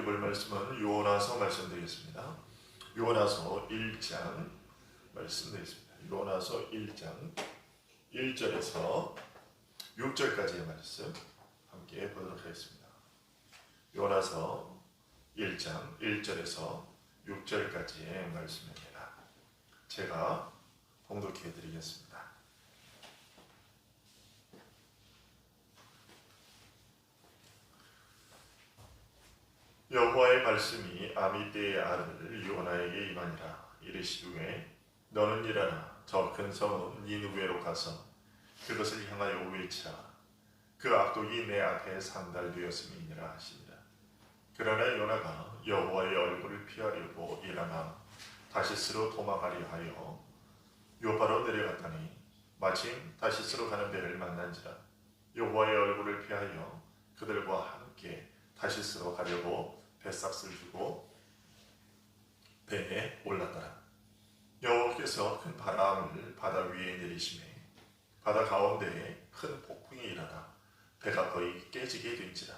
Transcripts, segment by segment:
볼 말씀은 요나서 말씀 되겠습니다. 요나서 1장 말씀 되겠습니다. 요나서 1장 1절에서 6절까지의 말씀 함께 보도록 하겠습니다. 요나서 1장 1절에서 6절까지의 말씀입니다. 제가 봉독해 드리겠습니다. 여호와의 말씀이 아미떼의 아들 요나에게 임하니라. 이르시되 너는 일어나 저 큰 성읍 니느웨로 가서 그것을 향하여 외치라. 그 악독이 내 앞에 상달되었음이니라 하시니라. 그러나 요나가 여호와의 얼굴을 피하려고 일어나 다시스로 도망하려 하여 요바로 내려갔더니 마침 다시스로 가는 배를 만난지라. 여호와의 얼굴을 피하여 그들과 함께 다시스로 가려고 뱃삭을 주고 배에 올랐더라. 여호와께서 큰 바람을 바다 위에 내리시매 바다 가운데에 큰 폭풍이 일어나 배가 거의 깨지게 된지라.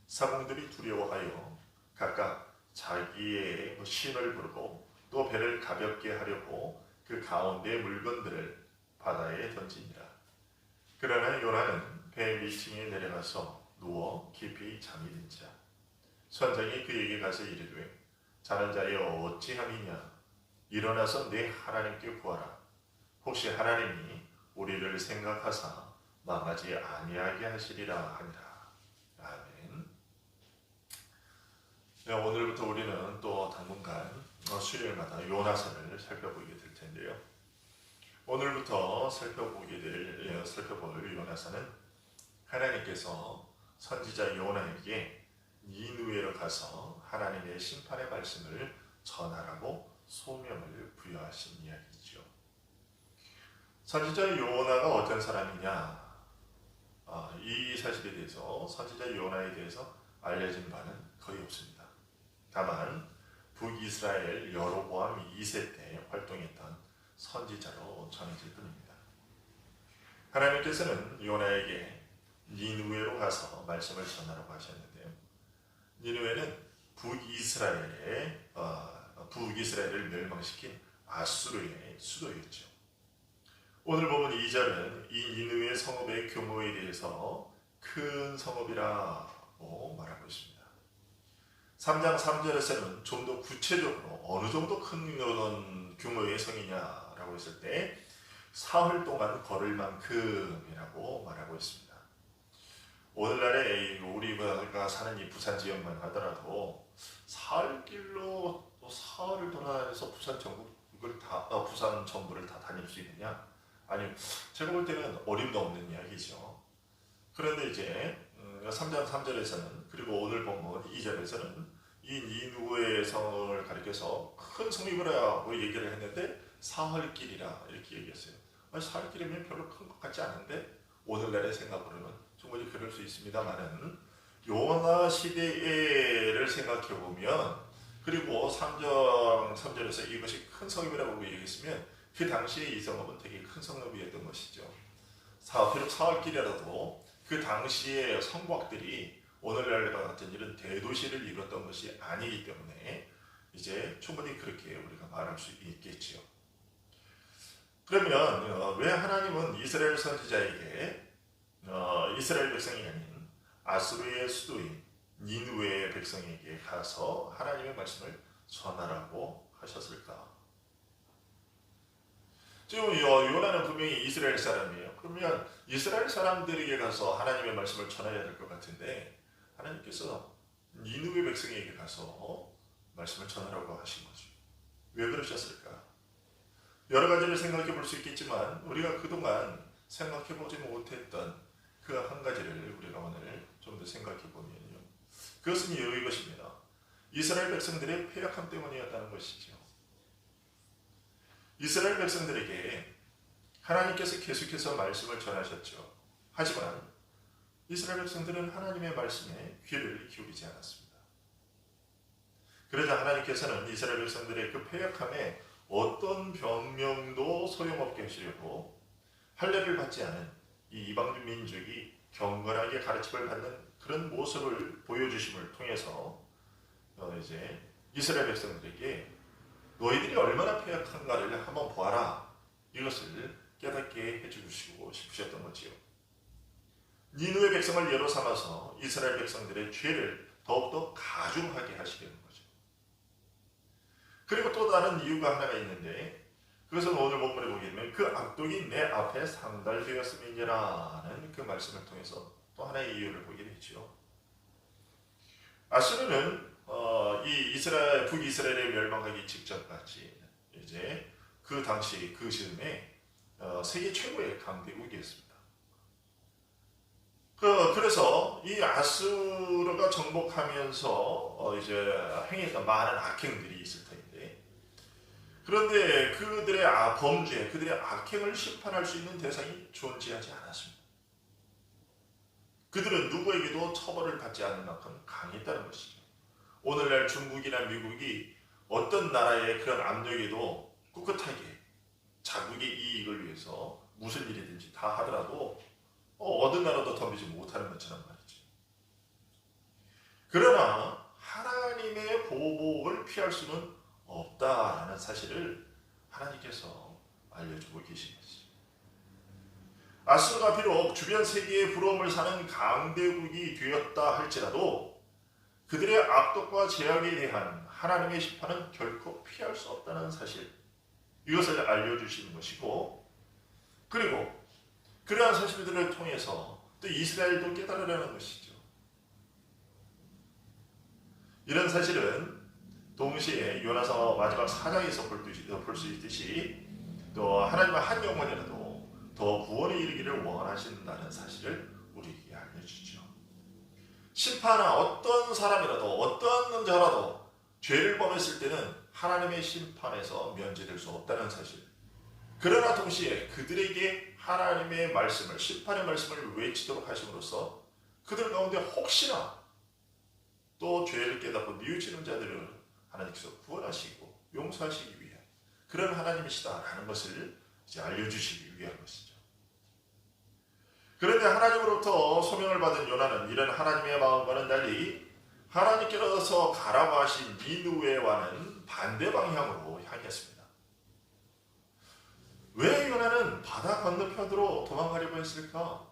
사공들이 두려워하여 각각 자기의 신을 부르고 또 배를 가볍게 하려고 그 가운데의 물건들을 바다에 던지니라. 그러나 요나는 배 밑층에 내려가서 누워 깊이 잠이 든지라. 선장이 그에게 가서 이르되 자는 자여 어찌함이냐. 일어나서 내 하나님께 구하라. 혹시 하나님이 우리를 생각하사 망하지 아니하게 하시리라 하니라. 아멘. 오늘부터 우리는 또 당분간 수요일마다 요나서를 살펴보게 될 텐데요. 오늘부터 살펴볼 요나서는 하나님께서 선지자 요나에게 니느웨로 가서 하나님의 심판의 말씀을 전하라고 소명을 부여하신 이야기죠. 선지자 요나가 어떤 사람이냐? 이 사실에 대해서 선지자 요나에 대해서 알려진 바는 거의 없습니다. 다만 북이스라엘 여로보암 2세 때 활동했던 선지자로 전해질 뿐입니다. 하나님께서는 요나에게 니느웨로 가서 말씀을 전하라고 하셨는데요. 니느웨는 북이스라엘을 멸망시킨 아수르의 수도였죠. 오늘 보면 2절은 이 니느웨 성읍의 규모에 대해서 큰 성읍이라고 말하고 있습니다. 3장 3절에서는 좀 더 구체적으로 어느 정도 큰 규모의 성이냐라고 했을 때 사흘 동안 걸을 만큼이라고 말하고 있습니다. 오늘날에 우리가 사는 이 부산 지역만 하더라도 사흘 길로 사흘을 돌아다녀서 부산 전부를 다 다닐 수 있느냐? 아니, 제가 볼 때는 어림도 없는 이야기죠. 그런데 이제 3장 3절에서는 그리고 오늘 본문 2절에서는 이 니느웨 성을 가리켜서 큰 성이라고 얘기를 했는데 사흘 길이라 이렇게 얘기했어요. 사흘 길이면 별로 큰 것 같지 않은데 오늘날의 생각으로는 충분히 그럴 수 있습니다만은 요나 시대를 생각해보면 그리고 3장 3절에서 이것이 큰 성읍이라고 얘기했으면 그 당시에 이 성읍은 되게 큰 성읍이었던 것이죠. 비록 사흘길이라도 그 당시의 성곽들이 오늘날과 같은 이런 대도시를 이뤘던 것이 아니기 때문에 이제 충분히 그렇게 우리가 말할 수 있겠지요. 그러면 왜 하나님은 이스라엘 선지자에게 이스라엘 백성이 아닌 아수르의 수도인 니느웨의 백성에게 가서 하나님의 말씀을 전하라고 하셨을까? 지금 요나는 분명히 이스라엘 사람이에요. 그러면 이스라엘 사람들에게 가서 하나님의 말씀을 전해야 될 것 같은데 하나님께서 니느웨 백성에게 가서 말씀을 전하라고 하신 거죠. 왜 그러셨을까? 여러 가지를 생각해 볼 수 있겠지만 우리가 그동안 생각해 보지 못했던 그 한 가지를 우리가 오늘 좀 더 생각해 보면요. 그것은 이것입니다. 이스라엘 백성들의 패역함 때문이었다는 것이죠. 이스라엘 백성들에게 하나님께서 계속해서 말씀을 전하셨죠. 하지만 이스라엘 백성들은 하나님의 말씀에 귀를 기울이지 않았습니다. 그러자 하나님께서는 이스라엘 백성들의 그 패역함에 어떤 변명도 소용없게 하시려고 할례를 받지 않은 이 이방인 민족이 경건하게 가르침을 받는 그런 모습을 보여주심을 통해서 이제 이스라엘 백성들에게 너희들이 얼마나 패역한가를 한번 보아라. 이것을 깨닫게 해주시고 싶으셨던 거지요. 니느웨 백성을 예로 삼아서 이스라엘 백성들의 죄를 더욱더 가중하게 하시려는 거죠. 그리고 또 다른 이유가 하나가 있는데 그것은 오늘 본문에 보게 되면 그 악독이 내 앞에 상달되었음이니라는 그 말씀을 통해서 또 하나의 이유를 보게 되죠. 아수르는 이 이스라엘 북이스라엘의 멸망하기 직전까지 이제 그 당시 그 즈음에 세계 최고의 강대국이었습니다. 그래서 이 아수르가 정복하면서 이제 행했던 많은 악행들이 있을 텐데, 그런데 그들의 범죄, 그들의 악행을 심판할 수 있는 대상이 존재하지 않았습니다. 그들은 누구에게도 처벌을 받지 않을 만큼 강했다는 것이죠. 오늘날 중국이나 미국이 어떤 나라의 그런 압력에도 꿋꿋하게 자국의 이익을 위해서 무슨 일이든지 다 하더라도 어느 나라도 덤비지 못하는 것처럼 말이죠. 그러나 하나님의 보복을 피할 수는 없다라는 사실을 하나님께서 알려주고 계신 것이죠. 아수르가 비록 주변 세계의 부러움을 사는 강대국이 되었다 할지라도 그들의 악독과 제약에 대한 하나님의 심판은 결코 피할 수 없다는 사실, 이것을 알려주시는 것이고, 그리고 그러한 사실들을 통해서 또 이스라엘도 깨달으라는 것이죠. 이런 사실은 동시에 요나서 마지막 4장에서 볼 수 있듯이 또 하나님은 한 영혼이라도 더 구원에 이르기를 원하신다는 사실을 우리에게 알려주죠. 심판은 어떤 사람이라도 어떤 자라도 죄를 범했을 때는 하나님의 심판에서 면제될 수 없다는 사실, 그러나 동시에 그들에게 하나님의 말씀을, 심판의 말씀을 외치도록 하심으로써 그들 가운데 혹시나 또 죄를 깨닫고 뉘우치는 자들을 하나님께서 구원하시고 용서하시기 위한 그런 하나님이시다라는 것을 이제 알려주시기 위한 것이죠. 그런데 하나님으로부터 소명을 받은 요나는 이런 하나님의 마음과는 달리 하나님께서 가라고 하신 니느웨와는 반대 방향으로 향했습니다. 왜 요나는 바다 건너편으로 도망가려고 했을까?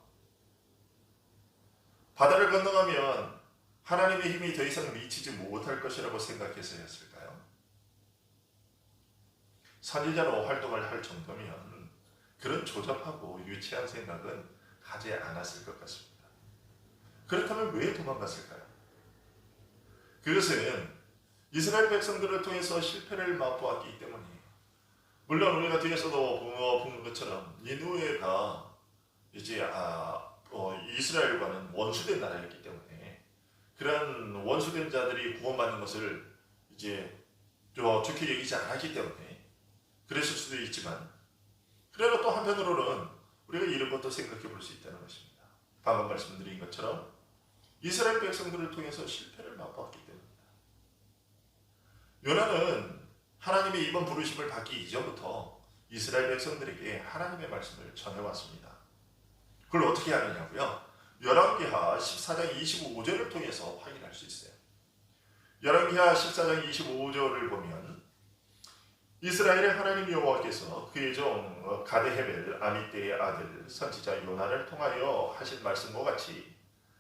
바다를 건너가면 하나님의 힘이 더 이상 미치지 못할 것이라고 생각해서였을까요? 선지자로 활동을 할 정도면 그런 조잡하고 유치한 생각은 하지 않았을 것 같습니다. 그렇다면 왜 도망갔을까요? 그것은 이스라엘 백성들을 통해서 실패를 맛보았기 때문이에요. 물론 우리가 뒤에서도 본 것처럼 니느웨가 이제 이스라엘과는 원수된 나라였기 때문에 그런 원수된 자들이 구원받는 것을 이제 좋게 여기지 않았기 때문에 그랬을 수도 있지만, 그러나 또 한편으로는 우리가 이런 것도 생각해 볼 수 있다는 것입니다. 방금 말씀드린 것처럼 이스라엘 백성들을 통해서 실패를 맛보았기 때문입니다. 요나는 하나님의 이번 부르심을 받기 이전부터 이스라엘 백성들에게 하나님의 말씀을 전해왔습니다. 그걸 어떻게 하느냐고요? 열왕기하 14장 25절을 통해서 확인할 수 있어요. 열왕기하 14장 25절을 보면 이스라엘의 하나님 여호와께서 그의 종 가데헤벨 아미떼의 아들 선지자 요나를 통하여 하신 말씀과 같이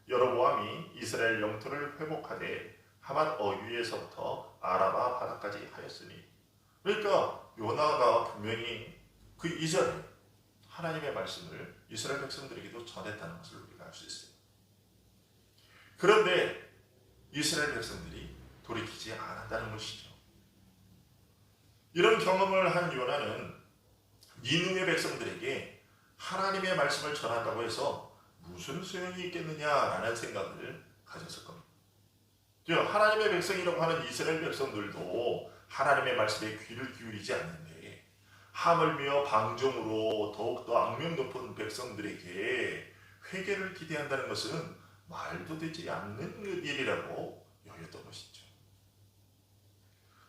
여로보암이 이스라엘 영토를 회복하되 하맛 어귀에서부터 아라바 바다까지 하였으니, 그러니까 요나가 분명히 그 이전에 하나님의 말씀을 이스라엘 백성들에게도 전했다는 것을 우리가 알 수 있어요. 그런데 이스라엘 백성들이 돌이키지 않았다는 것이죠. 이런 경험을 한 요나는 니느웨 백성들에게 하나님의 말씀을 전한다고 해서 무슨 소용이 있겠느냐라는 생각을 가졌을 겁니다. 하나님의 백성이라고 하는 이스라엘 백성들도 하나님의 말씀에 귀를 기울이지 않는데 하물며 방종으로 더욱더 악명 높은 백성들에게 회개를 기대한다는 것은 말도 되지 않는 일이라고 여겼던 것이죠.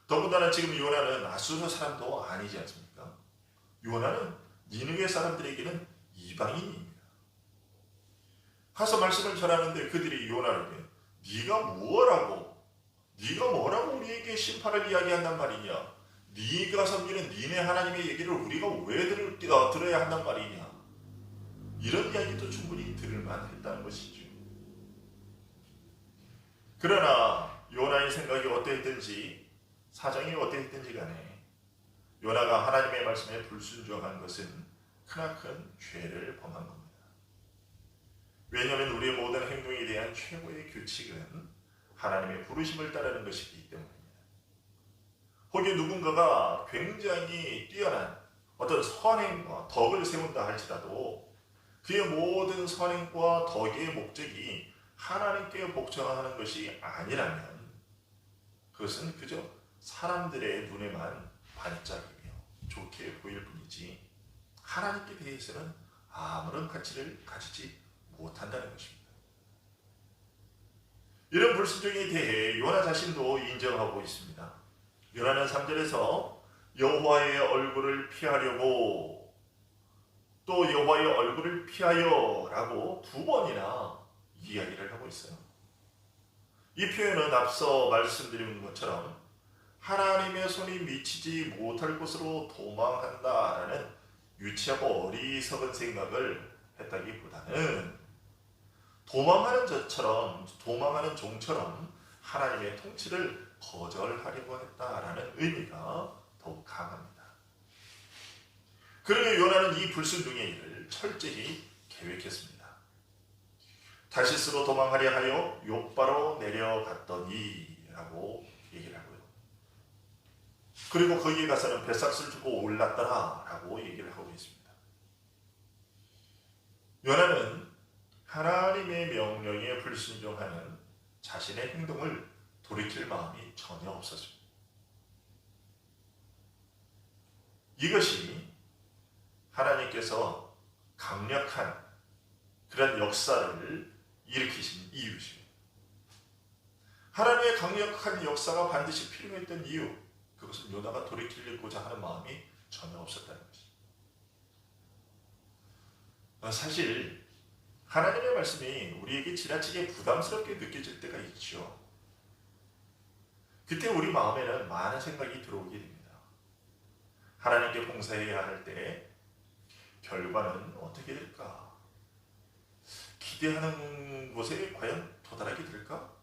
더군다나 지금 요나는 아수르 사람도 아니지 않습니까? 요나는 니느웨 사람들에게는 이방인입니다. 가서 말씀을 전하는데 그들이 요나에게 네가 무엇라고 네가 뭐라고 우리에게 심판을 이야기한단 말이냐? 네가 섬기는 니네 하나님의 얘기를 우리가 왜 들어야 한단 말이냐? 이런 이야기도 충분히 들을만 했다는 것이죠. 그러나 요나의 생각이 어떠했든지 사정이 어떠했든지 간에 요나가 하나님의 말씀에 불순종한 것은 크나큰 죄를 범한 겁니다. 왜냐하면 우리의 모든 행동에 대한 최고의 규칙은 하나님의 부르심을 따르는 것이기 때문입니다. 혹여 누군가가 굉장히 뛰어난 어떤 선행과 덕을 세운다 할지라도 그의 모든 선행과 덕의 목적이 하나님께 복종하는 것이 아니라면 그것은 그저 사람들의 눈에만 반짝이며 좋게 보일 뿐이지 하나님께 대해서는 아무런 가치를 가지지 못한다는 것입니다. 이런 불순종에 대해 요나 자신도 인정하고 있습니다. 요나는 3절에서 여호와의 얼굴을 피하려고 또 여호와의 얼굴을 피하여 라고 2번이나 이야기를 하고 있어요. 이 표현은 앞서 말씀드린 것처럼 하나님의 손이 미치지 못할 곳으로 도망한다라는 유치하고 어리석은 생각을 했다기보다는 도망하는 종처럼 하나님의 통치를 거절하려고 했다라는 의미가 더욱 강합니다. 그러면 요나는 이 불순종의 일을 철저히 계획했습니다. 다시스로 도망하려 하여 욥바로 내려갔더니 라고 얘기를 하고요. 그리고 거기에 가서는 뱃삭을 주고 올랐더라 라고 얘기를 하고 있습니다. 요나는 하나님의 명령에 불순종하는 자신의 행동을 돌이킬 마음이 전혀 없었습니다. 이것이 하나님께서 강력한 그런 역사를 일으키신 이유입니다. 하나님의 강력한 역사가 반드시 필요했던 이유, 그것은 요나가 돌이키려고자 하는 마음이 전혀 없었다는 것입니다. 사실 하나님의 말씀이 우리에게 지나치게 부담스럽게 느껴질 때가 있죠. 그때 우리 마음에는 많은 생각이 들어오게 됩니다. 하나님께 봉사해야 할 때 결과는 어떻게 될까? 기대하는 곳에 과연 도달하게 될까?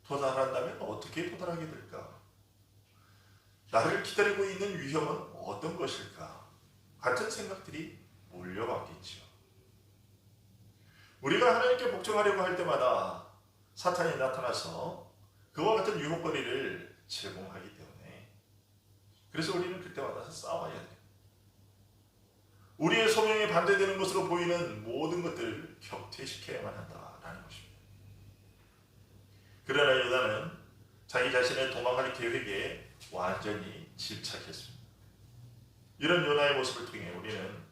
도달한다면 어떻게 도달하게 될까? 나를 기다리고 있는 위험은 어떤 것일까? 같은 생각들이 몰려왔겠죠. 우리가 하나님께 복종하려고 할 때마다 사탄이 나타나서 그와 같은 유혹거리를 제공하기 때문에 그래서 우리는 그때마다 싸워야 돼요. 우리의 소명에 반대되는 것으로 보이는 모든 것들을 격퇴시켜야만 한다라는 것입니다. 그러나 요나는 자기 자신의 도망할 계획에 완전히 집착했습니다. 이런 요나의 모습을 통해 우리는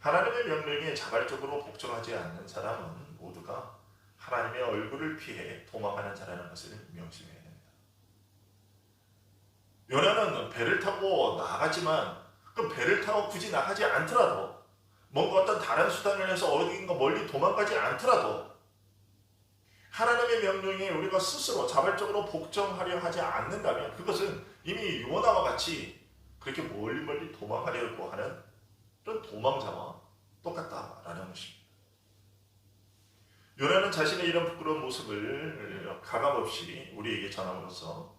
하나님의 명령에 자발적으로 복종하지 않는 사람은 모두가 하나님의 얼굴을 피해 도망하는 자라는 것을 명심해야 됩니다. 요나는 배를 타고 나가지만 그 배를 타고 굳이 나가지 않더라도 뭔가 어떤 다른 수단을 해서 어딘가 멀리 도망가지 않더라도 하나님의 명령에 우리가 스스로 자발적으로 복종하려 하지 않는다면 그것은 이미 요나와 같이 그렇게 멀리 도망하려고 하는 그런 도망자와 똑같다라는 것입니다. 요나는 자신의 이런 부끄러운 모습을 가감없이 우리에게 전함으로써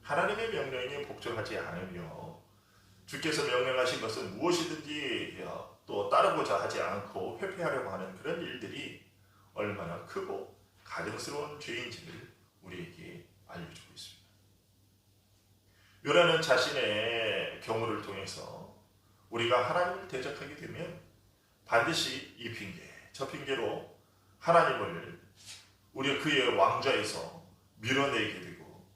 하나님의 명령에 복종하지 않으며 주께서 명령하신 것은 무엇이든지 또 따르고자 하지 않고 회피하려고 하는 그런 일들이 얼마나 크고 가증스러운 죄인지를 우리에게 알려주고 있습니다. 요나는 자신의 경우를 통해서 우리가 하나님을 대적하게 되면 반드시 이 핑계, 저 핑계로 하나님을 우리가 그의 왕좌에서 밀어내게 되고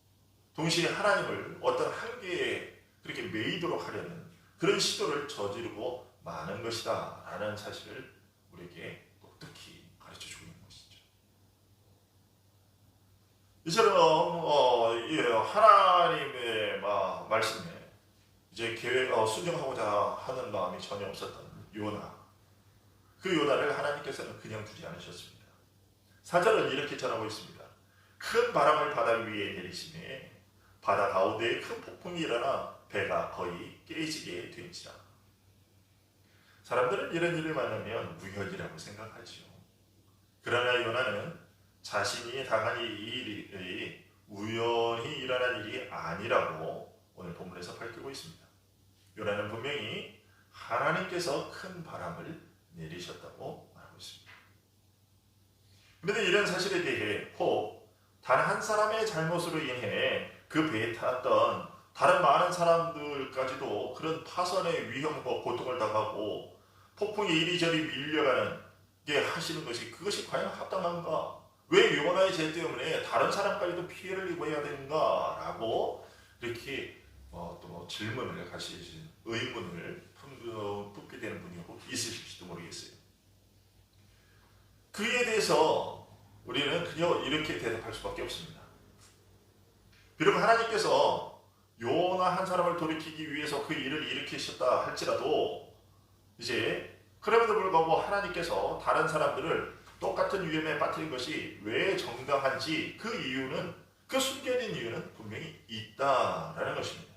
동시에 하나님을 어떤 한계에 그렇게 매이도록 하려는 그런 시도를 저지르고 마는 것이다 라는 사실을 우리에게 똑똑히 가르쳐주고 있는 것이죠. 이처럼 하나님의 말씀에 이제 순종하고자 하는 마음이 전혀 없었던 요나, 그 요나를 하나님께서는 그냥 두지 않으셨습니다. 4절은 이렇게 전하고 있습니다. 큰 바람을 바다 위에 내리시매 바다 가운데에 큰 폭풍이 일어나 배가 거의 깨지게 된지라. 사람들은 이런 일을 만나면 우연이라고 생각하지요. 그러나 요나는 자신이 당한 이 일이 우연히 일어난 일이 아니라고 오늘 본문에서 밝히고 있습니다. 요나는 분명히 하나님께서 큰 바람을 내리셨다고 말하고 있습니다. 그런데 이런 사실에 대해 혹 단 한 사람의 잘못으로 인해 그 배에 탔던 다른 많은 사람들까지도 그런 파선의 위험과 고통을 당하고 폭풍이 이리저리 밀려가는 게 하시는 것이 그것이 과연 합당한가? 왜 요나의 죄 때문에 다른 사람까지도 피해를 입어야 되는가? 라고 이렇게 또 질문을 가지신 의문을 품게 되는 분이 있으실지도 모르겠어요. 그에 대해서 우리는 그냥 이렇게 대답할 수밖에 없습니다. 비록 하나님께서 요나 한 사람을 돌이키기 위해서 그 일을 일으키셨다 할지라도 이제 그럼에도 불구하고 하나님께서 다른 사람들을 똑같은 위험에 빠뜨린 것이 왜 정당한지 그 이유는 그 숨겨진 이유는 분명히 있다라는 것입니다.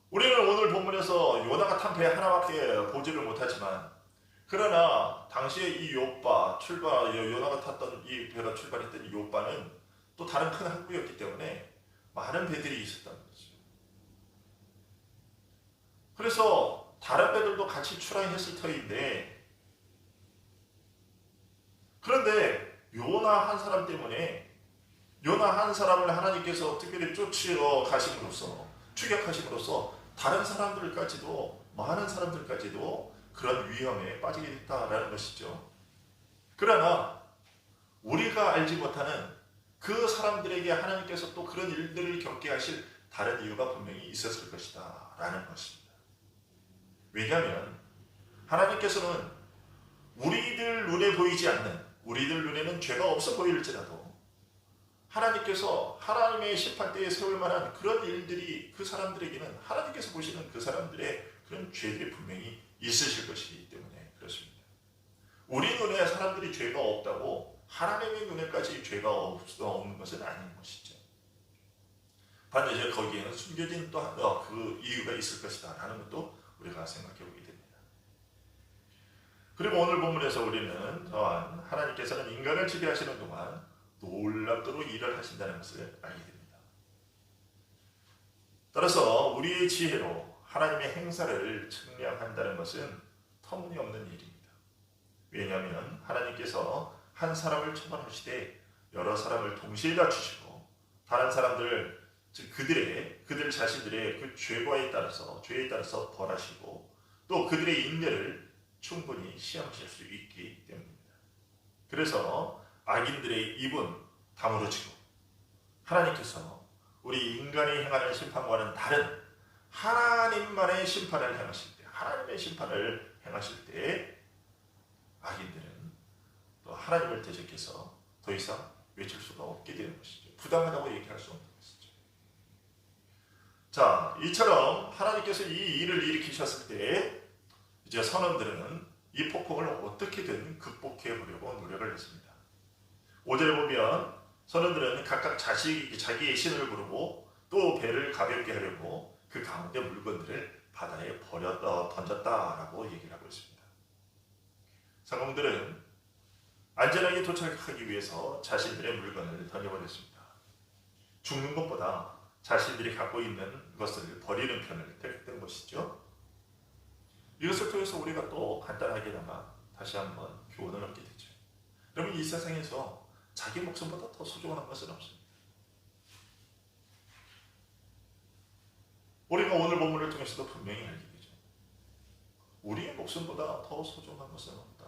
우리는 오늘 본문에서 요나가 탄 배 하나밖에 보지를 못하지만 그러나 당시에 이 요빠 요나가 탔던 이 배가 출발했던 이 요빠는 또 다른 큰 항구였기 때문에 많은 배들이 있었다는 거죠. 그래서 다른 배들도 같이 출항했을 터인데 그런데 요나 한 사람 때문에 요나 한 사람을 하나님께서 특별히 쫓으러 가심으로써 추격하심으로써 다른 사람들까지도 많은 사람들까지도 그런 위험에 빠지게 됐다라는 것이죠. 그러나 우리가 알지 못하는 그 사람들에게 하나님께서 또 그런 일들을 겪게 하실 다른 이유가 분명히 있었을 것이다 라는 것입니다. 왜냐하면 하나님께서는 우리들 눈에 보이지 않는 우리들 눈에는 죄가 없어 보일지라도 하나님께서 하나님의 심판대에 세울 만한 그런 일들이 그 사람들에게는 하나님께서 보시는 그 사람들의 그런 죄들이 분명히 있으실 것이기 때문에 그렇습니다. 우리 눈에 사람들이 죄가 없다고 하나님의 눈에까지 죄가 없는 것은 아닌 것이죠. 반드시 거기에는 숨겨진 또 그 이유가 있을 것이다 라는 것도 우리가 생각해 보게 됩니다. 그리고 오늘 본문에서 우리는 또한 하나님께서는 인간을 지배하시는 동안 놀랍도록 일을 하신다는 것을 알게 됩니다. 따라서 우리의 지혜로 하나님의 행사를 측량한다는 것은 터무니없는 일입니다. 왜냐하면 하나님께서 한 사람을 처벌하시되 여러 사람을 동시에 낮추시고 다른 사람들 즉 그들 자신들의 그 죄에 따라서 벌하시고 또 그들의 인내를 충분히 시험하실 수 있기 때문입니다. 그래서 악인들의 입은 다물어지고 하나님께서 우리 인간이 행하는 심판과는 다른 하나님만의 심판을 행하실 때, 하나님의 심판을 행하실 때 악인들은 또 하나님을 대적해서 더 이상 외칠 수가 없게 되는 것이죠. 부당하다고 얘기할 수 없는 것이죠. 자, 이처럼 하나님께서 이 일을 일으키셨을 때 이제 선원들은 이 폭풍을 어떻게든 극복해 보려고 노력을 했습니다. 5절에 보면 선원들은 각각 자기의 신을 부르고 또 배를 가볍게 하려고 그 가운데 물건들을 바다에 던졌다라고 얘기를 하고 있습니다. 상공들은 안전하게 도착하기 위해서 자신들의 물건을 던져버렸습니다. 죽는 것보다 자신들이 갖고 있는 것을 버리는 편을 택했던 것이죠. 이것을 통해서 우리가 또 간단하게나마 다시 한번 교훈을 얻게 되죠. 여러분, 이 세상에서 자기 목숨보다 더 소중한 것은 없습니다. 우리가 오늘 본문을 통해서도 분명히 알게 되죠. 우리의 목숨보다 더 소중한 것은 없다.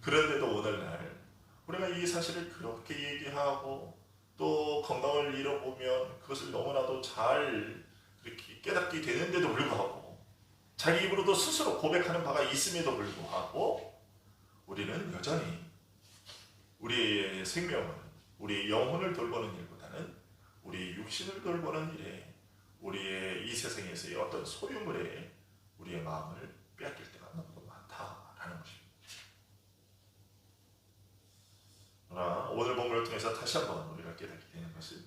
그런데도 오늘날 우리가 이 사실을 그렇게 얘기하고 또 건강을 잃어보면 그것을 너무나도 잘 이렇게 깨닫게 되는데도 불구하고 자기 입으로도 스스로 고백하는 바가 있음에도 불구하고 우리는 여전히 우리의 생명은 우리의 영혼을 돌보는 일보다는 우리의 육신을 돌보는 일에 우리의 이 세상에서의 어떤 소유물에 우리의 마음을 빼앗길 때가 너무 많다라는 것입니다. 그러나 오늘 본문을 통해서 다시 한번 우리가 것은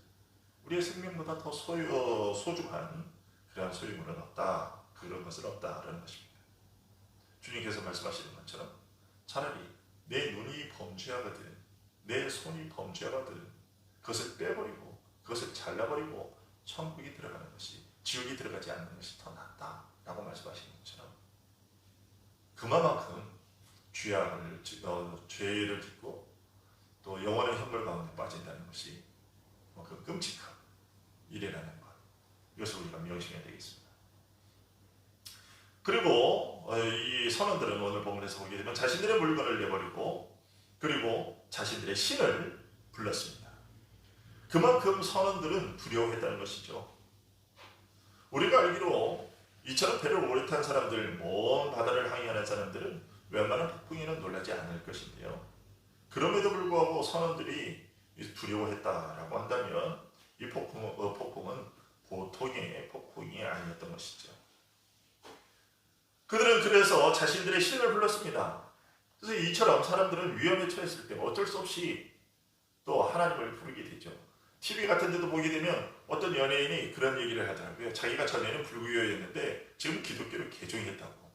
우리의 생명보다 더 소중한 그러한 소유물은 없다. 그런 것은 없다라는 것입니다. 주님께서 말씀하시는 것처럼 차라리 내 눈이 범죄하거든, 내 손이 범죄하거든 그것을 빼버리고 그것을 잘라버리고 천국이 들어가는 것이, 지옥이 들어가지 않는 것이 더 낫다라고 말씀하시는 것처럼 그만큼 죄를 짓고 또 영원한 형벌 가운데 빠진다는 것이 그 끔찍한 일이라는 것, 이것을 우리가 명심해야 되겠습니다. 그리고 이 선원들은 오늘 본문에서 보게 되면 자신들의 물건을 내버리고 그리고 자신들의 신을 불렀습니다. 그만큼 선원들은 두려워했다는 것이죠. 우리가 알기로 이처럼 배를 오래 탄 사람들, 먼 바다를 항해하는 사람들은 웬만한 폭풍에는 놀라지 않을 것인데요. 그럼에도 불구하고 선원들이 두려워했다라고 한다면 이 폭풍은 보통의 폭풍이 아니었던 것이죠. 그들은 그래서 자신들의 신을 불렀습니다. 그래서 이처럼 사람들은 위험에 처했을 때 어쩔 수 없이 또 하나님을 부르게 되죠. TV 같은 데도 보게 되면 어떤 연예인이 그런 얘기를 하더라고요. 자기가 전에는 불구교였는데 지금 기독교로 개종했다고.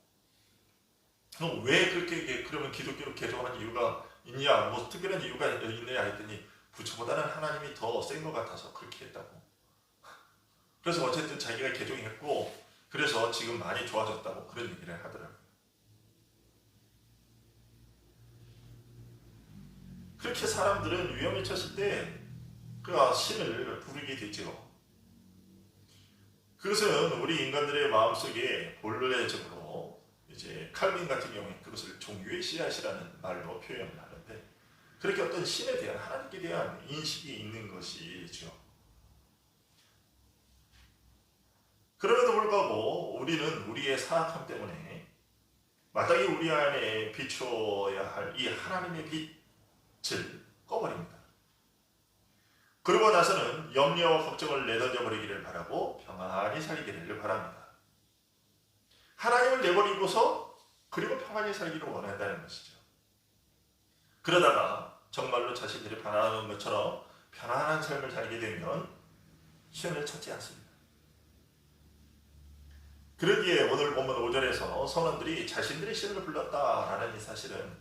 그럼 왜 그렇게 그러면 기독교로 개종하는 이유가 있냐, 뭐 특별한 이유가 있느냐 했더니 부처보다는 하나님이 더 센 것 같아서 그렇게 했다고. 그래서 어쨌든 자기가 개종했고 그래서 지금 많이 좋아졌다고 그런 얘기를 하더라고요. 그렇게 사람들은 위험에 처했을 때 그 신을 부르게 되죠. 그것은 우리 인간들의 마음속에 본래적으로 이제 칼빈 같은 경우에 그것을 종교의 씨앗이라는 말로 표현을 하는데 그렇게 어떤 신에 대한, 하나님께 대한 인식이 있는 것이죠. 그럼에도 불구하고 우리는 우리의 사악함 때문에 마땅히 우리 안에 비춰야 할 이 하나님의 빛을 꺼버립니다. 그러고 나서는 염려와 걱정을 내던져 버리기를 바라고 평안히 살기를 바랍니다. 하나님을 내버리고서 그리고 평안히 살기를 원한다는 것이죠. 그러다가 정말로 자신들이 바라는 것처럼 편안한 삶을 살게 되면 시험을 찾지 않습니다. 그러기에 오늘 본문 5절에서 선원들이 자신들의 신을 불렀다라는 이 사실은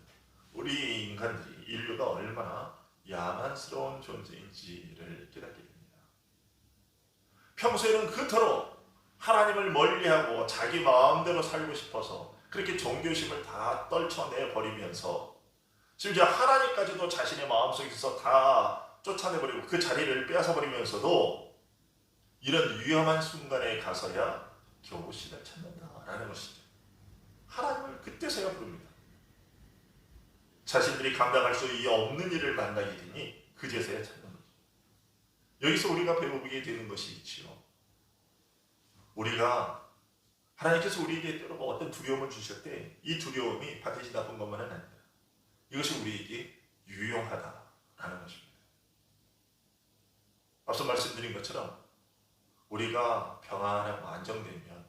우리 인간들이, 인류가 얼마나 야만스러운 존재인지를 깨닫게 됩니다. 평소에는 그토록 하나님을 멀리하고 자기 마음대로 살고 싶어서 그렇게 종교심을 다 떨쳐내버리면서 심지어 하나님까지도 자신의 마음속에서 다 쫓아내버리고 그 자리를 빼앗아버리면서도 이런 위험한 순간에 가서야 겨우 신을 찾는다라는 것이죠. 하나님을 그때서야 부릅니다. 자신들이 감당할 수 없는 일을 만나게 되니 그제서야 찾는 거죠. 여기서 우리가 배우게 되는 것이 있지요. 우리가 하나님께서 우리에게 때로 어떤 두려움을 주실 때 이 두려움이 반드시 나쁜 것만은 아닙니다. 이것이 우리에게 유용하다라는 것입니다. 앞서 말씀드린 것처럼 우리가 평안하고 안정되면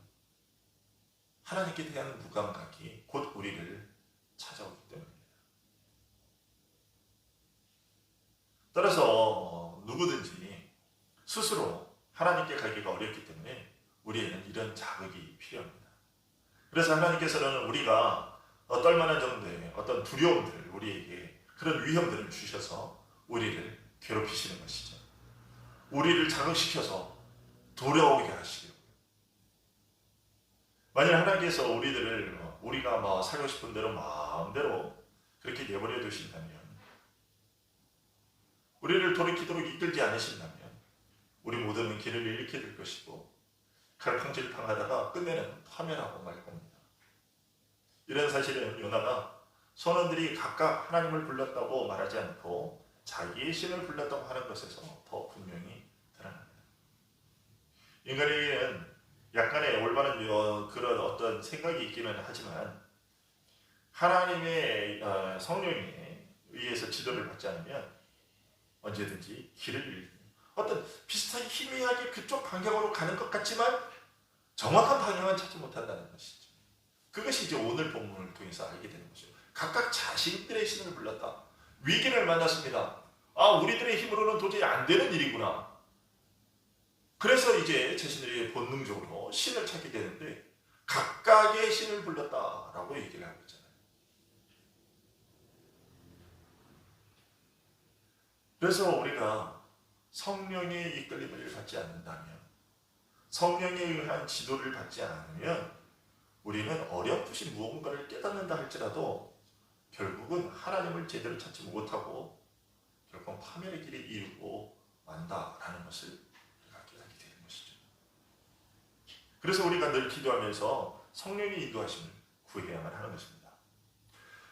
하나님께 대한 무감각이 곧 우리를 찾아오기 때문입니다. 따라서 누구든지 스스로 하나님께 가기가 어렵기 때문에 우리에는 이런 자극이 필요합니다. 그래서 하나님께서는 우리가 떨만한 정도의 어떤 두려움들, 우리에게 그런 위험들을 주셔서 우리를 괴롭히시는 것이죠. 우리를 자극시켜서 돌아오게 하시고, 만약 하나님께서 우리가 살고 싶은 대로 마음대로 그렇게 내버려 두신다면, 우리를 돌이키도록 이끌지 않으신다면 우리 모두는 길을 잃게 될 것이고 갈팡질팡하다가 끝내는 파멸하고 말 겁니다. 이런 사실은 요나가 선원들이 각각 하나님을 불렀다고 말하지 않고 자기의 신을 불렀다고 하는 것에서 더 분명히 드러납니다. 인간에게는 약간의 올바른 그런 어떤 생각이 있기는 하지만 하나님의 성령에 의해서 지도를 받지 않으면 언제든지 길을 잃습니다. 어떤 비슷하게 희미하게 그쪽 방향으로 가는 것 같지만 정확한 방향은 찾지 못한다는 것이죠. 그것이 이제 오늘 본문을 통해서 알게 되는 것이죠. 각각 자신들의 신을 불렀다. 위기를 만났습니다. 아, 우리들의 힘으로는 도저히 안 되는 일이구나. 그래서 이제 자신들이 본능적으로 신을 찾게 되는데 각각의 신을 불렀다라고 얘기를 하고 있잖아요. 그래서 우리가 성령의 이끌림을 받지 않는다면, 성령에 의한 지도를 받지 않으면 우리는 어렴풋이 무언가를 깨닫는다 할지라도 결국은 하나님을 제대로 찾지 못하고 결국 파멸의 길에 이르고 만다라는 것을 우리가 깨닫게 되는 것이죠. 그래서 우리가 늘 기도하면서 성령의 인도하심을 구해야만 하는 것입니다.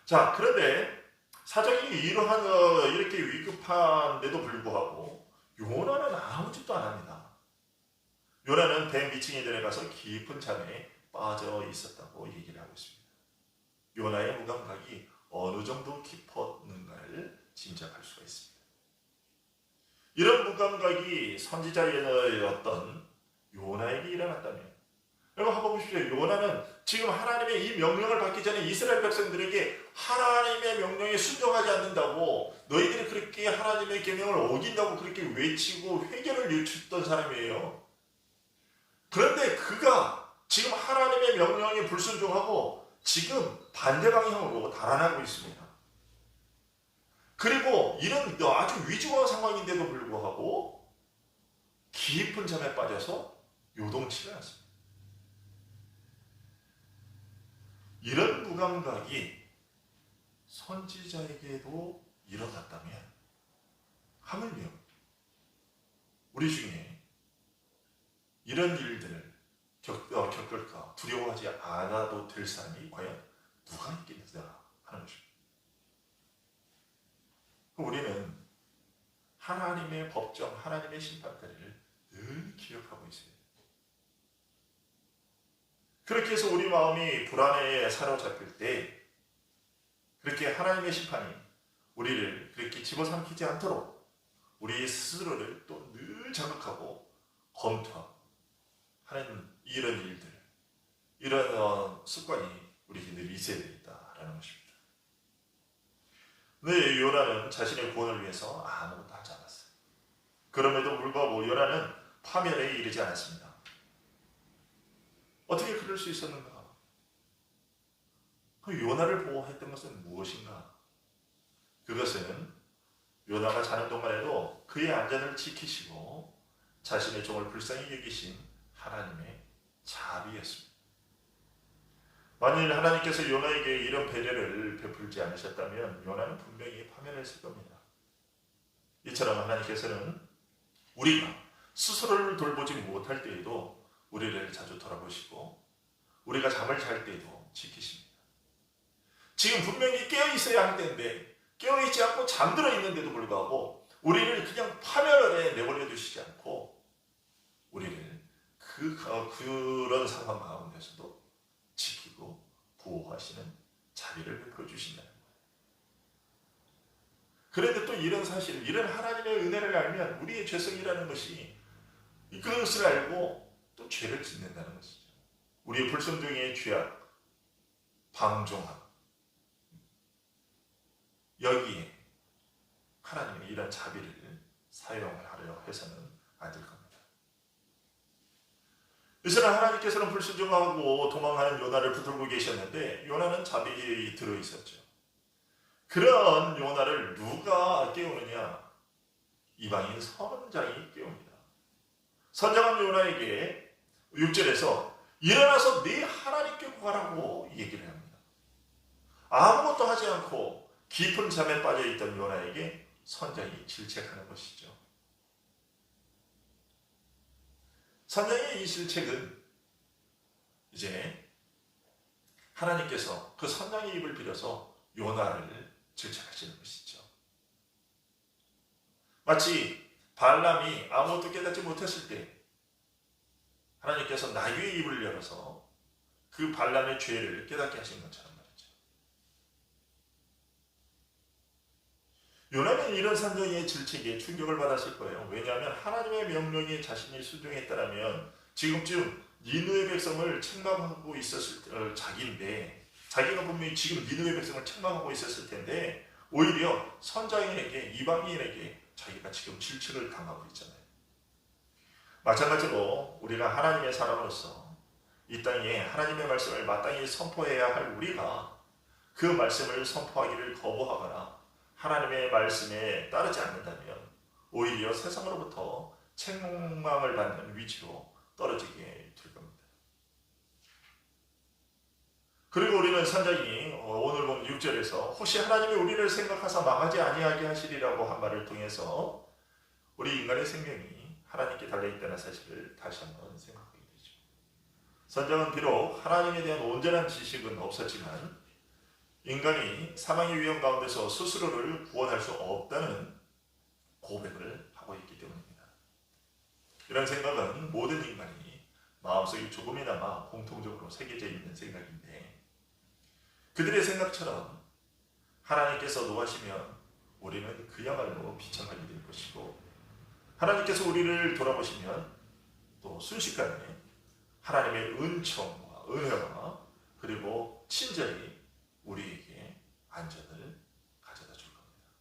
자, 그런데 사정이 이러한 이렇게 위급한데도 불구하고 요나는 아무 짓도 안 합니다. 요나는 배 밑층에 들어가서 깊은 잠에 빠져 있었다고 얘기를 하고 있습니다. 요나의 무감각이 어느 정도 깊었는가를 짐작할 수가 있습니다. 이런 무감각이 선지자였던 요나에게 일어났다면, 여러분 한번 보십시오. 요나는 지금 하나님의 이 명령을 받기 전에 이스라엘 백성들에게 하나님의 명령에 순종하지 않는다고, 너희들이 그렇게 하나님의 계명을 어긴다고 그렇게 외치고 회개를 요청했던 사람이에요. 그런데 그가 지금 하나님의 명령에 불순종하고 지금 반대 방향으로 달아나고 있습니다. 그리고 이런 아주 위중한 상황인데도 불구하고 깊은 잠에 빠져서 요동치를 않습니다. 이런 무감각이 선지자에게도 일어났다면 하물며 우리 중에 이런 일들을 겪을까 두려워하지 않아도 될 사람이 과연 누가 있겠느냐 하는 것입니다. 우리는 하나님의 법정, 하나님의 심판대를 늘 기억하고 있어요. 그렇게 해서 우리 마음이 불안에 사로잡힐 때 그렇게 하나님의 심판이 우리를 그렇게 집어삼키지 않도록 우리 스스로를 또 늘 자극하고 검토하고 하는 이런 일들, 이런 습관이 우리에게 늘 있어야 되겠다라는 것입니다. 네, 요나는 자신의 구원을 위해서 아무것도 하지 않았어요. 그럼에도 불구하고 요나는 파멸에 이르지 않았습니다. 어떻게 그럴 수 있었는가? 그 요나를 보호했던 것은 무엇인가? 그것은 요나가 자는 동안에도 그의 안전을 지키시고 자신의 종을 불쌍히 여기신 하나님의 자비였습니다. 만일 하나님께서 요나에게 이런 배려를 베풀지 않으셨다면 요나는 분명히 파멸했을 겁니다. 이처럼 하나님께서는 우리가 스스로를 돌보지 못할 때에도 우리를 자주 돌아보시고 우리가 잠을 잘 때에도 지키십니다. 지금 분명히 깨어있어야 할 때인데 깨어있지 않고 잠들어 있는데도 불구하고 우리를 그냥 파멸에 내버려 두시지 않고 우리를 그런 상황 가운데서도 지키고 보호하시는 자비를 베풀어 주신다는 거예요. 그런데 또 이런 사실, 이런 하나님의 은혜를 알면 우리의 죄성이라는 것이 그것을 알고 또 죄를 짓는다는 것이죠. 우리의 불순종의 죄악, 방종함, 여기에 하나님의 이런 자비를 사용하려 해서는 안 될 겁니다. 이스라엘 하나님께서는 불순종하고 도망하는 요나를 붙들고 계셨는데 요나는 자비에 들어있었죠. 그런 요나를 누가 깨우느냐? 이방인 선장이 깨웁니다. 선장은 요나에게 6절에서 일어나서 네 하나님께 구하라고 얘기를 합니다. 아무것도 하지 않고 깊은 잠에 빠져있던 요나에게 선장이 질책하는 것이죠. 선장의 이 질책은 이제 하나님께서 그 선장의 입을 빌어서 요나를 질책하시는 것이죠. 마치 발람이 아무것도 깨닫지 못했을 때 하나님께서 나귀의 입을 열어서 그 발람의 죄를 깨닫게 하신 것처럼 말이죠. 요나는 이런 선장의 질책에 충격을 받았을 거예요. 왜냐하면 하나님의 명령에 자신이 순종했다라면 지금쯤 니느웨 백성을 책망하고 있었을 자기인데 자기가 분명히 지금 니느웨 백성을 책망하고 있었을 텐데 오히려 선자인에게, 이방인에게 자기가 지금 질책을 당하고 있잖아요. 마찬가지로 우리가 하나님의 사람으로서 이 땅에 하나님의 말씀을 마땅히 선포해야 할 우리가 그 말씀을 선포하기를 거부하거나 하나님의 말씀에 따르지 않는다면 오히려 세상으로부터 책망을 받는 위치로 떨어지게 될 겁니다. 그리고 우리는 선자인이 오늘 본 6절에서 혹시 하나님이 우리를 생각하사 망하지 아니하게 하시리라고 한 말을 통해서 우리 인간의 생명이 하나님께 달려있다는 사실을 다시 한번 생각하게 되죠. 선장은 비록 하나님에 대한 온전한 지식은 없었지만 인간이 사망의 위험 가운데서 스스로를 구원할 수 없다는 고백을 하고 있기 때문입니다. 이런 생각은 모든 인간이 마음속에 조금이나마 공통적으로 새겨져 있는 생각인데 그들의 생각처럼 하나님께서 노하시면 우리는 그야말로 비참하게 될 것이고 하나님께서 우리를 돌아보시면 또 순식간에 하나님의 은총과 은혜와 그리고 친절이 우리에게 안전을 가져다 줄 겁니다.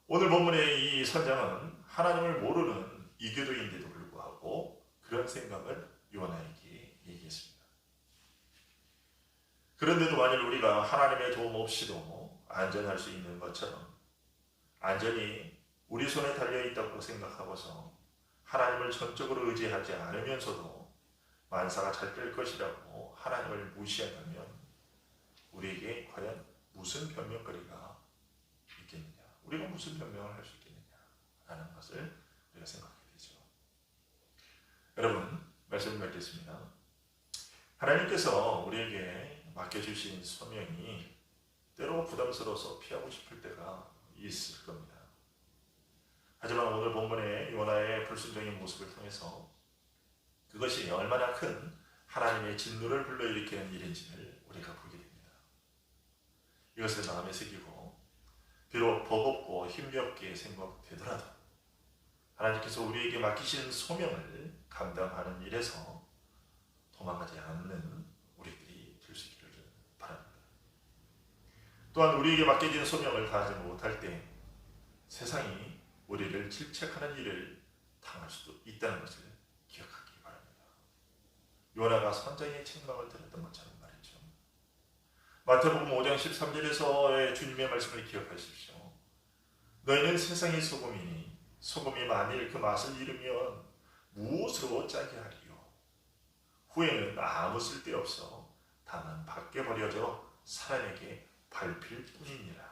오늘 본문의 이 선장은 하나님을 모르는 이교도인데도 불구하고 그런 생각을 요나에게 얘기했습니다. 그런데도 만일 우리가 하나님의 도움 없이도 안전할 수 있는 것처럼 안전이 우리 손에 달려있다고 생각하고서 하나님을 전적으로 의지하지 않으면서도 만사가 잘 될 것이라고 하나님을 무시한다면 우리에게 과연 무슨 변명거리가 있겠느냐, 우리가 무슨 변명을 할 수 있겠느냐 라는 것을 우리가 생각하게 되죠. 여러분, 말씀을 맺겠습니다. 하나님께서 우리에게 맡겨주신 소명이 때로 부담스러워서 피하고 싶을 때가 있을 겁니다. 하지만 오늘 본문의 요나의 불순종의 모습을 통해서 그것이 얼마나 큰 하나님의 진노를 불러일으키는 일인지를 우리가 보게 됩니다. 이것을 마음에 새기고 비록 버겁고 힘겹게 생각되더라도 하나님께서 우리에게 맡기신 소명을 감당하는 일에서 도망가지 않는 우리들이 될 수 있기를 바랍니다. 또한 우리에게 맡겨진 소명을 다하지 못할 때 세상이 우리를 질책하는 일을 당할 수도 있다는 것을 기억하기 바랍니다. 요나가 선장의 책망을 들었던 것처럼 말이죠. 마태복음 5장 13절에서의 주님의 말씀을 기억하십시오. 너희는 세상의 소금이니 소금이 만일 그 맛을 잃으면 무엇으로 짜게 하리요? 후에는 아무 쓸데없어 다만 밖에 버려져 사람에게 밟힐 뿐이니라.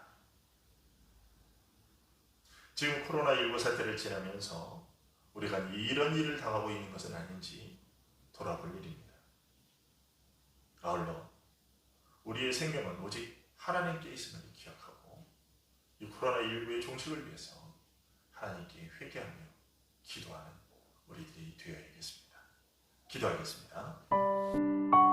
지금 코로나19 사태를 지나면서 우리가 이런 일을 당하고 있는 것은 아닌지 돌아볼 일입니다. 아울러 우리의 생명은 오직 하나님께 있음을 기억하고 이 코로나19의 종식을 위해서 하나님께 회개하며 기도하는 우리들이 되어야겠습니다. 기도하겠습니다.